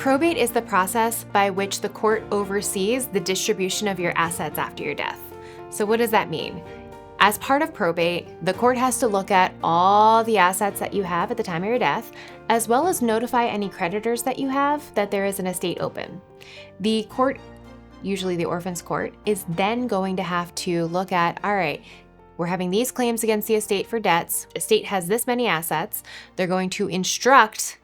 Probate is the process by which the court oversees the distribution of your assets after your death. So what does that mean? As part of probate, the court has to look at all the assets that you have at the time of your death, as well as notify any creditors that you have that there is an estate open. The court, usually the orphans court, is then going to have to look at, all right, we're having these claims against the estate for debts. Estate has this many assets. They're going to instruct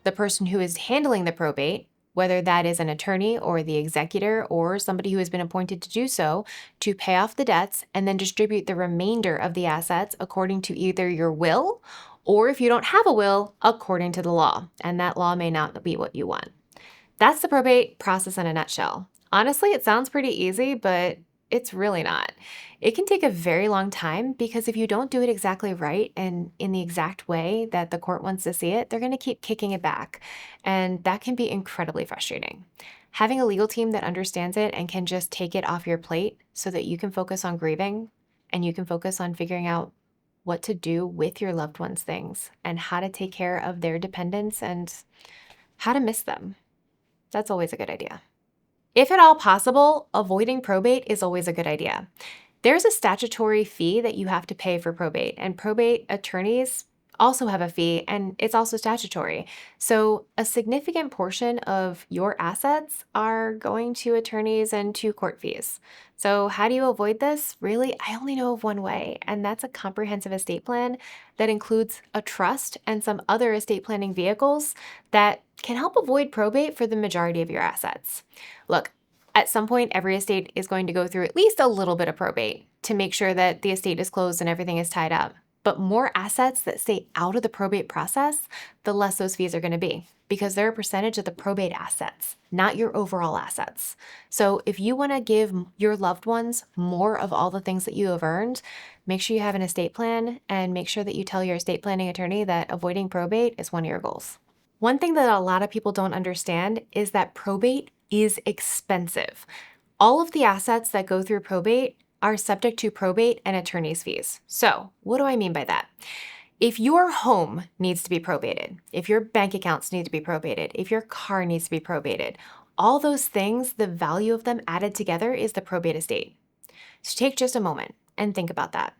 the person who is handling the probate, whether that is an attorney or the executor or somebody who has been appointed to do so, to pay off the debts and then distribute the remainder of the assets according to either your will or, if you don't have a will, according to the law. And that law may not be what you want. That's the probate process in a nutshell. Honestly, it sounds pretty easy, but it's really not. It can take a very long time because if you don't do it exactly right and in the exact way that the court wants to see it, they're going to keep kicking it back. And that can be incredibly frustrating. Having a legal team that understands it and can just take it off your plate so that you can focus on grieving and you can focus on figuring out what to do with your loved ones' things and how to take care of their dependents and how to miss them. That's always a good idea. If at all possible, avoiding probate is always a good idea. There's a statutory fee that you have to pay for probate, and probate attorneys also have a fee, and it's also statutory. So a significant portion of your assets are going to attorneys and to court fees. So how do you avoid this? Really, I only know of one way, and that's a comprehensive estate plan that includes a trust and some other estate planning vehicles that can help avoid probate for the majority of your assets. Look, at some point, every estate is going to go through at least a little bit of probate to make sure that the estate is closed and everything is tied up. But more assets that stay out of the probate process, the less those fees are going to be because they're a percentage of the probate assets, not your overall assets. So if you want to give your loved ones more of all the things that you have earned, make sure you have an estate plan and make sure that you tell your estate planning attorney that avoiding probate is one of your goals. One thing that a lot of people don't understand is that probate is expensive. All of the assets that go through probate are subject to probate and attorney's fees. So what do I mean by that? If your home needs to be probated, if your bank accounts need to be probated, if your car needs to be probated, all those things, the value of them added together is the probate estate. So take just a moment and think about that.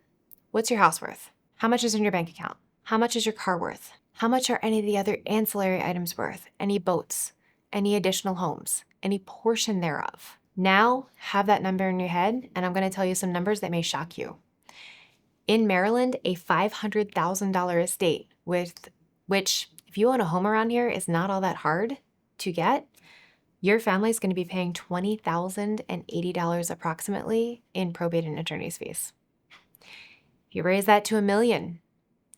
What's your house worth? How much is in your bank account? How much is your car worth? How much are any of the other ancillary items worth? Any boats? Any additional homes? Any portion thereof? Now, have that number in your head, and I'm going to tell you some numbers that may shock you. In Maryland, a $500,000 estate, with which, if you own a home around here, is not all that hard to get, your family is going to be paying $20,080 approximately in probate and attorney's fees. If you raise that to $1 million,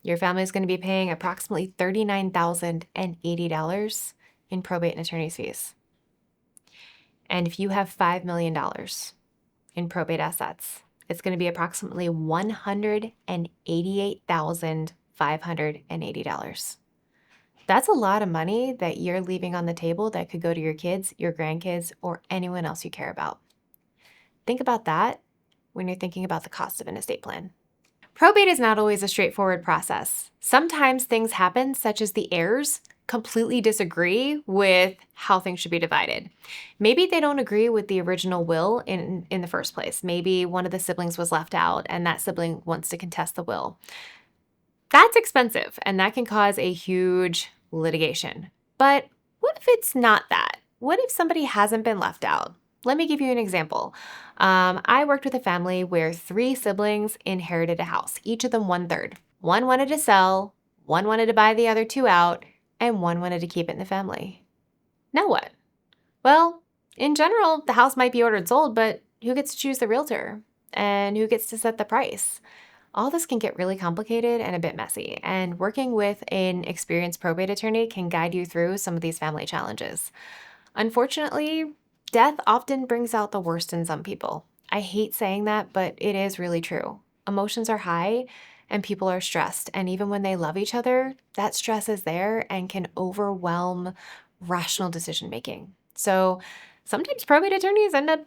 your family is going to be paying approximately $39,080 in probate and attorney's fees. And if you have $5 million in probate assets, it's going to be approximately $188,580. That's a lot of money that you're leaving on the table that could go to your kids, your grandkids, or anyone else you care about. Think about that when you're thinking about the cost of an estate plan. Probate is not always a straightforward process. Sometimes things happen, such as the heirs completely disagree with how things should be divided. Maybe they don't agree with the original will in the first place. Maybe one of the siblings was left out and that sibling wants to contest the will. That's expensive and that can cause a huge litigation. But what if it's not that? What if somebody hasn't been left out? Let me give you an example. I worked with a family where 3 siblings inherited a house, each of them 1/3. One wanted to sell, one wanted to buy the other 2 out, and one wanted to keep it in the family. Now what? Well, in general, the house might be ordered sold, but who gets to choose the realtor? And who gets to set the price? All this can get really complicated and a bit messy, and working with an experienced probate attorney can guide you through some of these family challenges. Unfortunately, death often brings out the worst in some people. I hate saying that, but it is really true. Emotions are high, and people are stressed. And even when they love each other, that stress is there and can overwhelm rational decision making. So sometimes probate attorneys end up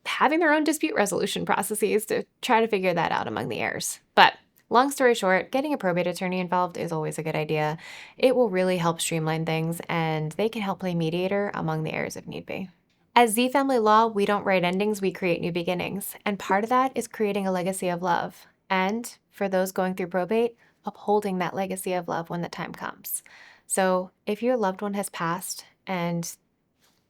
having their own dispute resolution processes to try to figure that out among the heirs. But Long story short, getting a probate attorney involved is always a good idea. It will really help streamline things, and they can help play mediator among the heirs if need be. As Z Family Law, we don't write endings, we create new beginnings. And part of that is creating a legacy of love. And for those going through probate, upholding that legacy of love when the time comes. So if your loved one has passed and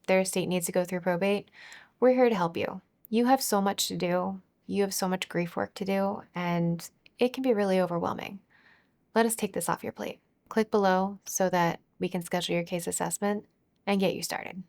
their estate needs to go through probate, we're here to help you. You have so much to do. You have so much grief work to do, and it can be really overwhelming. Let us take this off your plate. Click below so that we can schedule your case assessment and get you started.